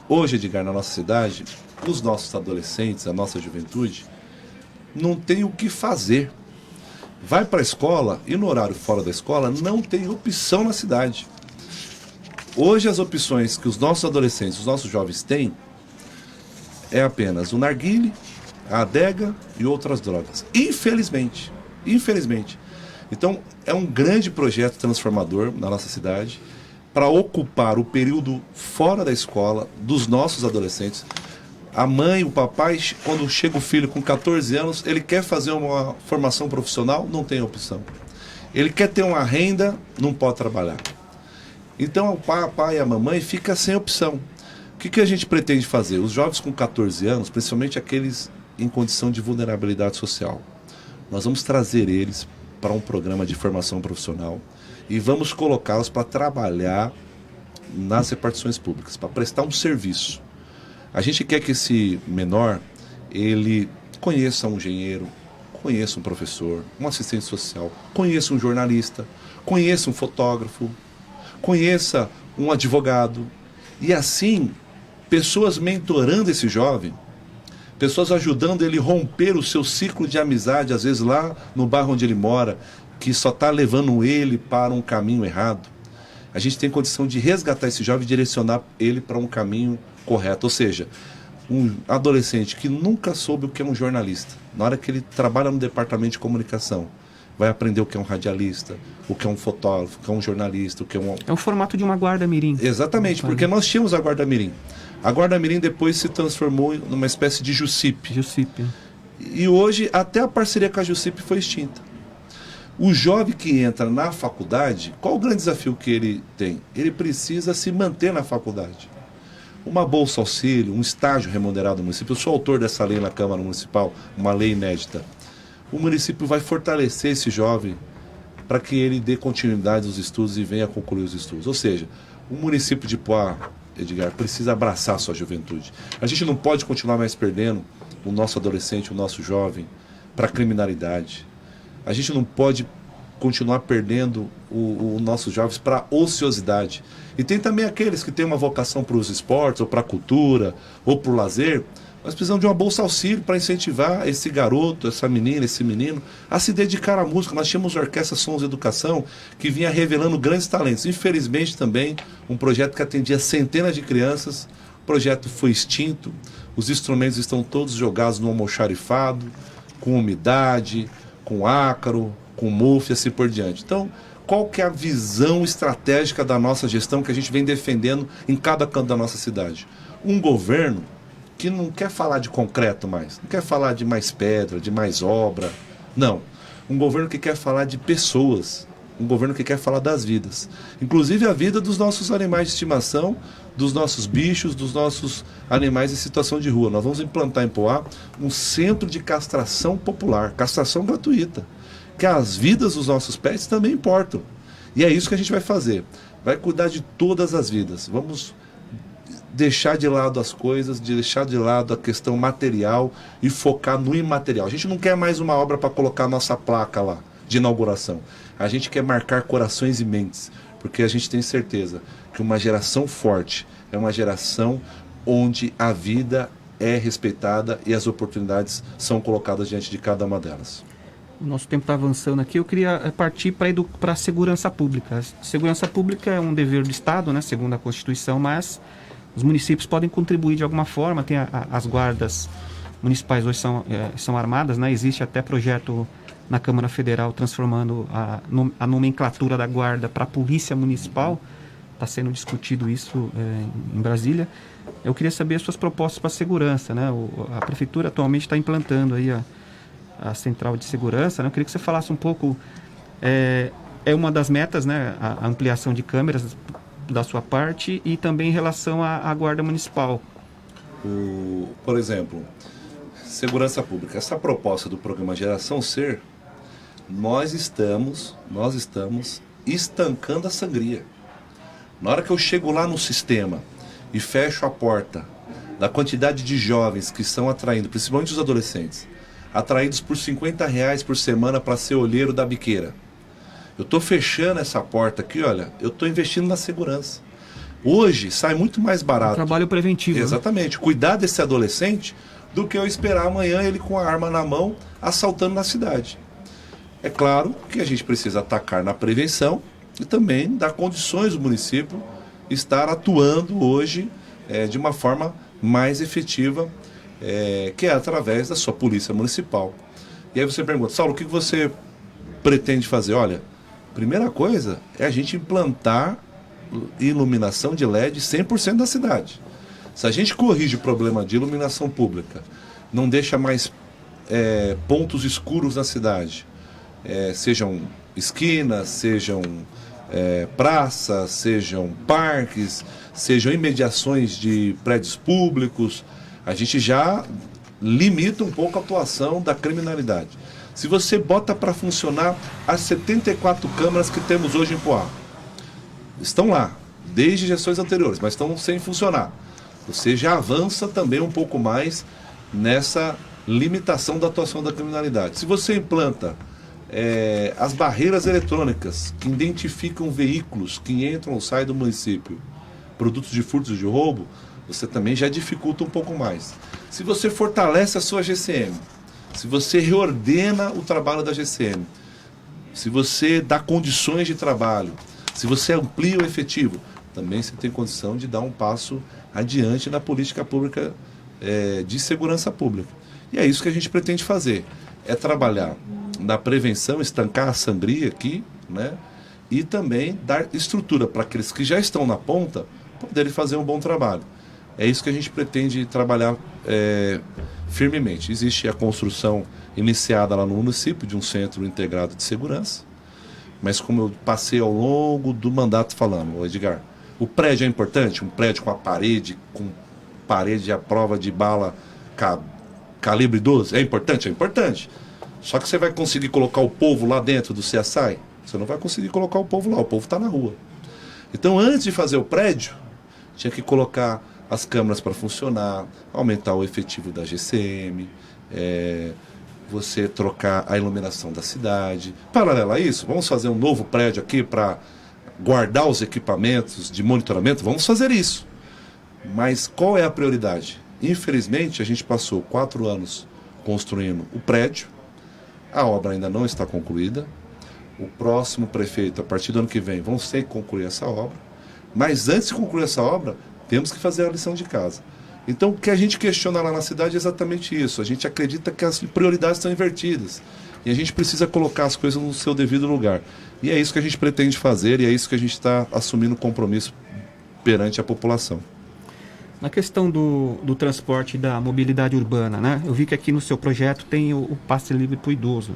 Hoje, Edgar, na nossa cidade, os nossos adolescentes, a nossa juventude, não tem o que fazer. Vai para a escola e no horário fora da escola não tem opção na cidade. Hoje as opções que os nossos adolescentes, os nossos jovens têm é apenas o narguile, a adega e outras drogas. Infelizmente. Então, é um grande projeto transformador na nossa cidade para ocupar o período fora da escola dos nossos adolescentes. A mãe, o papai, quando chega o filho com 14 anos, ele quer fazer uma formação profissional, não tem opção. Ele quer ter uma renda, não pode trabalhar. Então, o papai e a mamãe ficam sem opção. O que a gente pretende fazer? Os jovens com 14 anos, principalmente aqueles em condição de vulnerabilidade social, nós vamos trazer eles para um programa de formação profissional e vamos colocá-los para trabalhar nas repartições públicas, para prestar um serviço. A gente quer que esse menor, ele conheça um engenheiro, conheça um professor, um assistente social, conheça um jornalista, conheça um fotógrafo, conheça um advogado. E assim, pessoas mentorando esse jovem pessoas ajudando ele romper o seu ciclo de amizade, às vezes lá no bairro onde ele mora, que só está levando ele para um caminho errado. A gente tem condição de resgatar esse jovem e direcionar ele para um caminho correto. Ou seja, um adolescente que nunca soube o que é um jornalista, na hora que ele trabalha no departamento de comunicação, vai aprender o que é um radialista, o que é um fotógrafo, o que é um jornalista, o que é um... É o formato de uma guarda-mirim. Exatamente, porque nós tínhamos a guarda-mirim. A guarda-mirim depois se transformou em uma espécie de JUSIP. JUSIP. E hoje até a parceria com a JUSIP foi extinta. O jovem que entra na faculdade, qual o grande desafio que ele tem? Ele precisa se manter na faculdade. Uma bolsa auxílio, um estágio remunerado no município. Eu sou autor dessa lei na Câmara Municipal, uma lei inédita. O município vai fortalecer esse jovem para que ele dê continuidade aos estudos e venha a concluir os estudos. Ou seja, o município de Ipoá, Edgar, precisa abraçar a sua juventude. A gente não pode continuar mais perdendo o nosso adolescente, o nosso jovem, para a criminalidade. A gente não pode continuar perdendo os nossos jovens para a ociosidade. E tem também aqueles que têm uma vocação para os esportes, ou para a cultura, ou para o lazer. Nós precisamos de uma bolsa auxílio para incentivar esse garoto, essa menina, esse menino a se dedicar à música. Nós tínhamos a Orquestra Sons Educação que vinha revelando grandes talentos. Infelizmente também um projeto que atendia centenas de crianças. O projeto foi extinto. Os instrumentos estão todos jogados no almoxarifado, com umidade, com ácaro, com mofo e assim por diante. Então, qual que é a visão estratégica da nossa gestão que a gente vem defendendo em cada canto da nossa cidade? Um governo que não quer falar de concreto mais, não quer falar de mais pedra, de mais obra, não. Um governo que quer falar de pessoas, um governo que quer falar das vidas. Inclusive a vida dos nossos animais de estimação, dos nossos bichos, dos nossos animais em situação de rua. Nós vamos implantar em Poá um centro de castração popular, castração gratuita, que as vidas dos nossos pets também importam. E é isso que a gente vai fazer. Vai cuidar de todas as vidas. Vamos deixar de lado as coisas, deixar de lado a questão material e focar no imaterial. A gente não quer mais uma obra para colocar nossa placa lá de inauguração. A gente quer marcar corações e mentes, porque a gente tem certeza que uma geração forte é uma geração onde a vida é respeitada e as oportunidades são colocadas diante de cada uma delas. O nosso tempo está avançando aqui. Eu queria partir para a segurança pública. A segurança pública é um dever do Estado, né, segundo a Constituição, mas os municípios podem contribuir de alguma forma. Tem as guardas municipais hoje são armadas, né? Existe até projeto na Câmara Federal transformando a nomenclatura da guarda para a Polícia Municipal. Está sendo discutido isso em Brasília. Eu queria saber as suas propostas para a segurança, né? A Prefeitura atualmente está implantando aí a Central de Segurança, né? Eu queria que você falasse um pouco, é uma das metas, né? A ampliação de câmeras da sua parte e também em relação à Guarda Municipal. Por exemplo, segurança pública. Essa proposta do programa Geração Ser, nós estamos estancando a sangria. Na hora que eu chego lá no sistema e fecho a porta da quantidade de jovens que estão atraindo, principalmente os adolescentes, atraídos por R$50 por semana para ser olheiro da biqueira. Eu estou fechando essa porta aqui, olha, eu estou investindo na segurança. Hoje sai muito mais barato. Trabalho preventivo. Exatamente. Né? Cuidar desse adolescente do que eu esperar amanhã ele com a arma na mão assaltando na cidade. É claro que a gente precisa atacar na prevenção e também dar condições do município estar atuando hoje de uma forma mais efetiva, que é através da sua polícia municipal. E aí você pergunta, Saulo, o que você pretende fazer? Olha, primeira coisa é a gente implantar iluminação de LED 100% da cidade. Se a gente corrige o problema de iluminação pública, não deixa mais pontos escuros na cidade, sejam esquinas, sejam praças, sejam parques, sejam imediações de prédios públicos, a gente já limita um pouco a atuação da criminalidade. Se você bota para funcionar as 74 câmeras que temos hoje em Poá, estão lá, desde gestões anteriores, mas estão sem funcionar. Você já avança também um pouco mais nessa limitação da atuação da criminalidade. Se você implanta as barreiras eletrônicas que identificam veículos que entram ou saem do município, produtos de furtos e de roubo, você também já dificulta um pouco mais. Se você fortalece a sua GCM, se você reordena o trabalho da GCM, se você dá condições de trabalho, se você amplia o efetivo, também você tem condição de dar um passo adiante na política pública de segurança pública. E é isso que a gente pretende fazer, é trabalhar na prevenção, estancar a sangria aqui, né? E também dar estrutura para aqueles que já estão na ponta poderem fazer um bom trabalho. É isso que a gente pretende trabalhar firmemente. Existe a construção iniciada lá no município de um centro integrado de segurança, mas como eu passei ao longo do mandato falando, Edgar, o prédio é importante, um prédio com parede à prova de bala calibre 12, é importante? É importante. Só que você vai conseguir colocar o povo lá dentro do CSI? Você não vai conseguir colocar o povo lá, o povo está na rua. Então, antes de fazer o prédio, tinha que colocar as câmeras para funcionar, aumentar o efetivo da GCM, você trocar a iluminação da cidade. Paralelo a isso, vamos fazer um novo prédio aqui para guardar os equipamentos de monitoramento? Vamos fazer isso. Mas qual é a prioridade? Infelizmente, a gente passou 4 anos construindo o prédio, a obra ainda não está concluída. O próximo prefeito, a partir do ano que vem, vão ter que concluir essa obra. Mas antes de concluir essa obra, temos que fazer a lição de casa. Então, o que a gente questiona lá na cidade é exatamente isso. A gente acredita que as prioridades estão invertidas. E a gente precisa colocar as coisas no seu devido lugar. E é isso que a gente pretende fazer e é isso que a gente está assumindo compromisso perante a população. Na questão do transporte e da mobilidade urbana, né? Eu vi que aqui no seu projeto tem o passe livre para o idoso.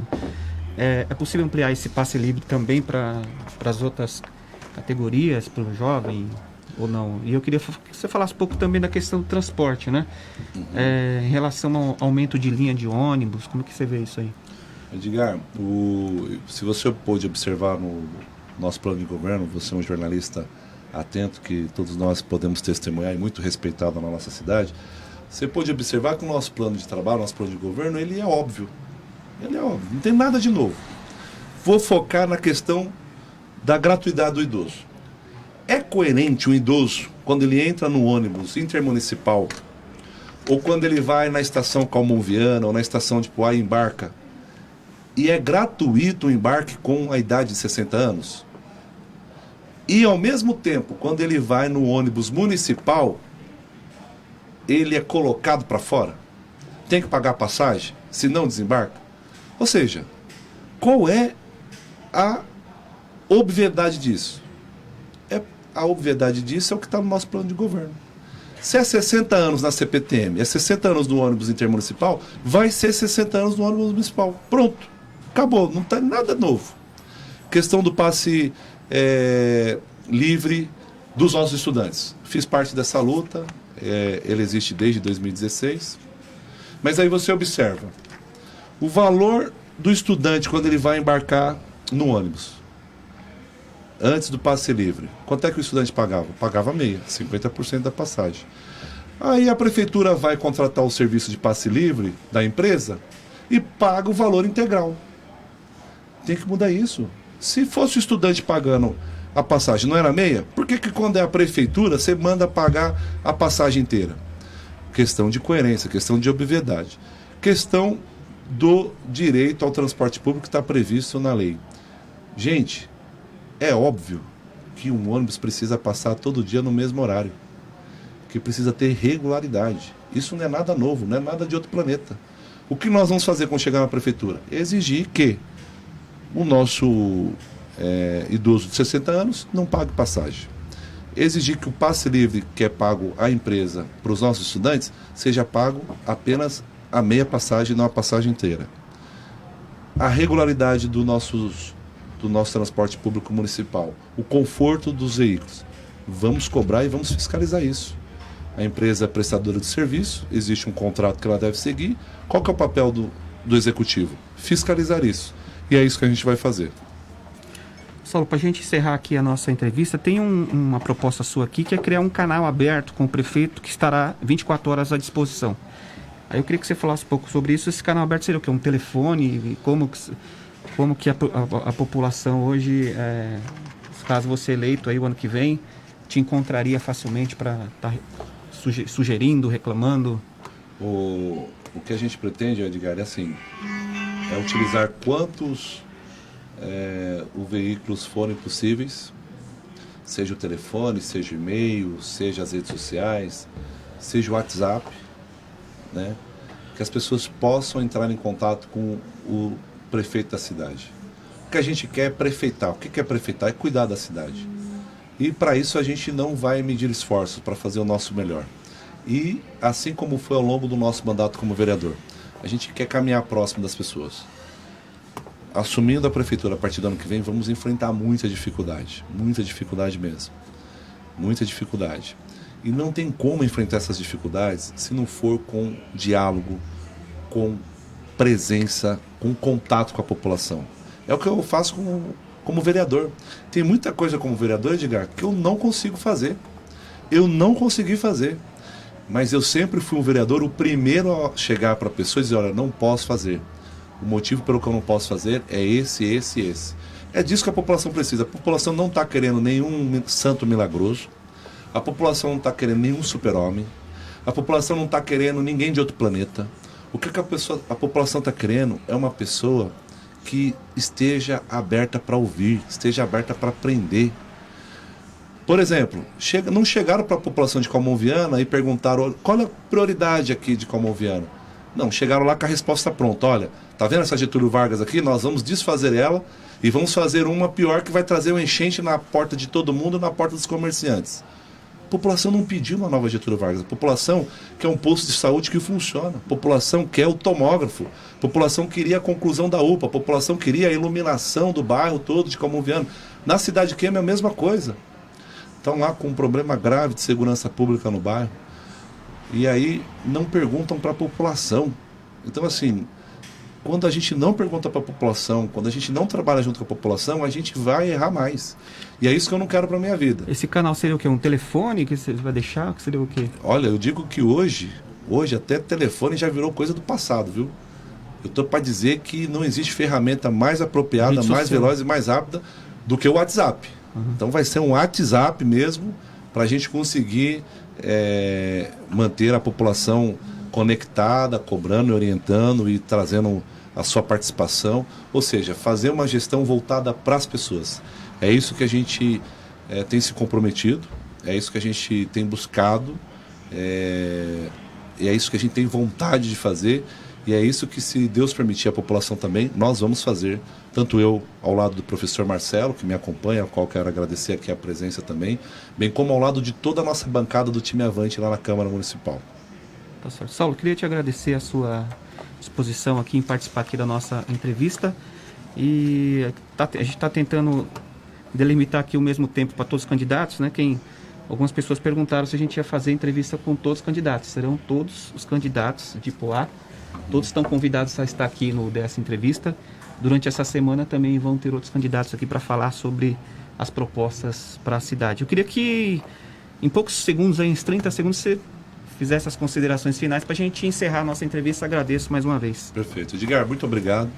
É possível ampliar esse passe livre também para as outras categorias, para o jovem ou não? E eu queria que você falasse um pouco também da questão do transporte, né? Em relação ao aumento de linha de ônibus, como que você vê isso aí? Edgar, se você pôde observar no nosso plano de governo, você é um jornalista atento que todos nós podemos testemunhar e muito respeitado na nossa cidade, você pode observar que o nosso plano de trabalho, nosso plano de governo, ele é óbvio. Ele é óbvio, não tem nada de novo. Vou focar na questão da gratuidade do idoso. É coerente o idoso, quando ele entra no ônibus intermunicipal, ou quando ele vai na estação Calmon-Viana, ou na estação de Poá e embarca, e é gratuito o embarque com a idade de 60 anos? E, ao mesmo tempo, quando ele vai no ônibus municipal, ele é colocado para fora? Tem que pagar passagem, se não desembarca? Ou seja, qual é a obviedade disso? A obviedade disso é o que está no nosso plano de governo. Se é 60 anos na CPTM, é 60 anos no ônibus intermunicipal, vai ser 60 anos no ônibus municipal. Pronto, acabou, não está nada novo. Questão do passe livre dos nossos estudantes. Fiz parte dessa luta, ele existe desde 2016. Mas aí você observa, o valor do estudante quando ele vai embarcar no ônibus, antes do passe livre, quanto é que o estudante pagava? Pagava meia, 50% da passagem. Aí a prefeitura vai contratar o serviço de passe livre da empresa e paga o valor integral. Tem que mudar isso. Se fosse o estudante pagando a passagem, não era meia? Por que quando é a prefeitura, você manda pagar a passagem inteira? Questão de coerência, questão de obviedade. Questão do direito ao transporte público que está previsto na lei. Gente, é óbvio que um ônibus precisa passar todo dia no mesmo horário. Que precisa ter regularidade. Isso não é nada novo, não é nada de outro planeta. O que nós vamos fazer quando chegar na prefeitura? Exigir que o nosso idoso de 60 anos não pague passagem. Exigir que o passe livre que é pago à empresa para os nossos estudantes seja pago apenas a meia passagem, não a passagem inteira. A regularidade do nosso transporte público municipal, o conforto dos veículos. Vamos cobrar e vamos fiscalizar isso. A empresa é prestadora de serviço, existe um contrato que ela deve seguir. Qual que é o papel do executivo? Fiscalizar isso. E é isso que a gente vai fazer. Saulo, para a gente encerrar aqui a nossa entrevista, tem uma proposta sua aqui que é criar um canal aberto com o prefeito que estará 24 horas à disposição. Aí eu queria que você falasse um pouco sobre isso. Esse canal aberto seria o quê? Um telefone? Como que a população hoje, caso você eleito aí o ano que vem, te encontraria facilmente para estar sugerindo, reclamando? O que a gente pretende, Edgar, é assim, é utilizar quantos veículos forem possíveis, seja o telefone, seja o e-mail, seja as redes sociais, seja o WhatsApp, né? Que as pessoas possam entrar em contato com o prefeito da cidade. O que a gente quer é prefeitar. O que é prefeitar? É cuidar da cidade. E para isso a gente não vai medir esforços para fazer o nosso melhor. E assim como foi ao longo do nosso mandato como vereador, a gente quer caminhar próximo das pessoas. Assumindo a prefeitura a partir do ano que vem, vamos enfrentar muita dificuldade mesmo, muita dificuldade. E não tem como enfrentar essas dificuldades se não for com diálogo, com presença, com contato com a população. É o que eu faço como vereador. Tem muita coisa como vereador, Edgar, que eu não consigo fazer. Eu não consegui fazer. Mas eu sempre fui um vereador, o primeiro a chegar para a pessoa e dizer, olha, não posso fazer. O motivo pelo que eu não posso fazer é esse. É disso que a população precisa. A população não está querendo nenhum santo milagroso. A população não está querendo nenhum super-homem. A população não está querendo ninguém de outro planeta. O que a população está querendo é uma pessoa que esteja aberta para ouvir, esteja aberta para aprender. Por exemplo, não chegaram para a população de Calmon-Viana e perguntaram qual é a prioridade aqui de Calmon-Viana. Não, chegaram lá com a resposta pronta. Olha, tá vendo essa Getúlio Vargas aqui? Nós vamos desfazer ela e vamos fazer uma pior que vai trazer um enchente na porta de todo mundo, na porta dos comerciantes. A população não pediu uma nova Getúlio Vargas. A população quer um posto de saúde que funciona. A população quer o tomógrafo. A população queria a conclusão da UPA. A população queria a iluminação do bairro todo de Calmon-Viana. Na cidade de Quema é a mesma coisa. Estão lá com um problema grave de segurança pública no bairro. E aí não perguntam para a população. Então, assim, quando a gente não pergunta para a população, quando a gente não trabalha junto com a população, a gente vai errar mais. E é isso que eu não quero para a minha vida. Esse canal seria o quê? Um telefone que você vai deixar? Que seria o quê? Olha, eu digo que hoje até telefone já virou coisa do passado, viu? Eu estou para dizer que não existe ferramenta mais apropriada, mais veloz e mais rápida do que o WhatsApp. Então vai ser um WhatsApp mesmo para a gente conseguir manter a população conectada, cobrando, orientando e trazendo a sua participação. Ou seja, fazer uma gestão voltada para as pessoas. É isso que a gente tem se comprometido, é isso que a gente tem buscado, e é isso que a gente tem vontade de fazer. E é isso que, se Deus permitir, a população também, nós vamos fazer. Tanto eu, ao lado do professor Marcelo, que me acompanha, ao qual quero agradecer aqui a presença também, bem como ao lado de toda a nossa bancada do time Avante lá na Câmara Municipal. Tá certo. Saulo, queria te agradecer a sua disposição aqui em participar aqui da nossa entrevista. E a gente está tentando delimitar aqui o mesmo tempo para todos os candidatos, né? Algumas pessoas perguntaram se a gente ia fazer entrevista com todos os candidatos. Serão todos os candidatos de Poá. Todos estão convidados a estar aqui dessa entrevista. Durante essa semana também vão ter outros candidatos aqui para falar sobre as propostas para a cidade. Eu queria que, em poucos segundos, em uns 30 segundos, você fizesse as considerações finais para a gente encerrar a nossa entrevista. Agradeço mais uma vez. Perfeito. Edgar, muito obrigado.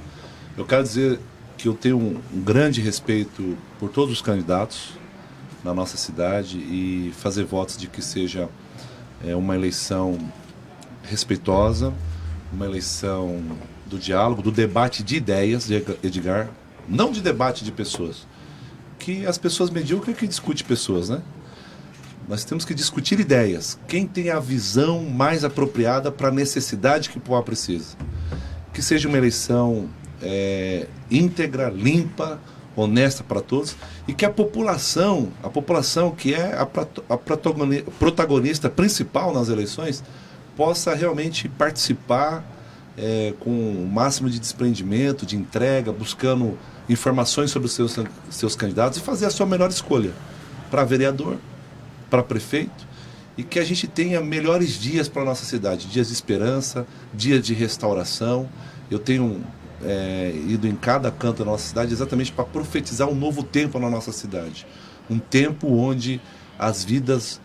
Eu quero dizer que eu tenho um grande respeito por todos os candidatos na nossa cidade e fazer votos de que seja uma eleição respeitosa, uma eleição do diálogo, do debate de ideias, Edgar, não de debate de pessoas. Que as pessoas medíocres que discutem pessoas, né? Nós temos que discutir ideias. Quem tem a visão mais apropriada para a necessidade que o Poá precisa. Que seja uma eleição íntegra, limpa, honesta para todos, e que a população que é a protagonista principal nas eleições, possa realmente participar com o máximo de desprendimento, de entrega, buscando informações sobre os seus candidatos e fazer a sua melhor escolha para vereador, para prefeito, e que a gente tenha melhores dias para a nossa cidade, dias de esperança, dias de restauração. Eu tenho ido em cada canto da nossa cidade exatamente para profetizar um novo tempo na nossa cidade. Um tempo onde as vidas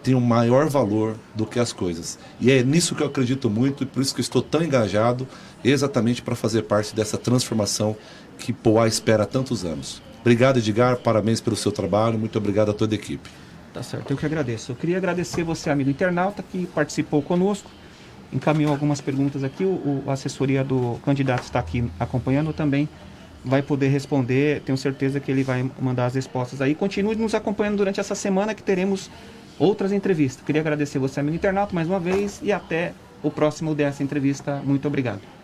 têm um maior valor do que as coisas. E é nisso que eu acredito muito e por isso que eu estou tão engajado, exatamente para fazer parte dessa transformação que Poá espera há tantos anos. Obrigado, Edgar, parabéns pelo seu trabalho, muito obrigado a toda a equipe. Tá certo, eu que agradeço. Eu queria agradecer você, amigo internauta, que participou conosco, encaminhou algumas perguntas aqui, a assessoria do candidato está aqui acompanhando também, vai poder responder, tenho certeza que ele vai mandar as respostas aí. Continue nos acompanhando durante essa semana que teremos outras entrevistas. Queria agradecer você, amigo internauta, mais uma vez, e até o próximo dessa entrevista. Muito obrigado.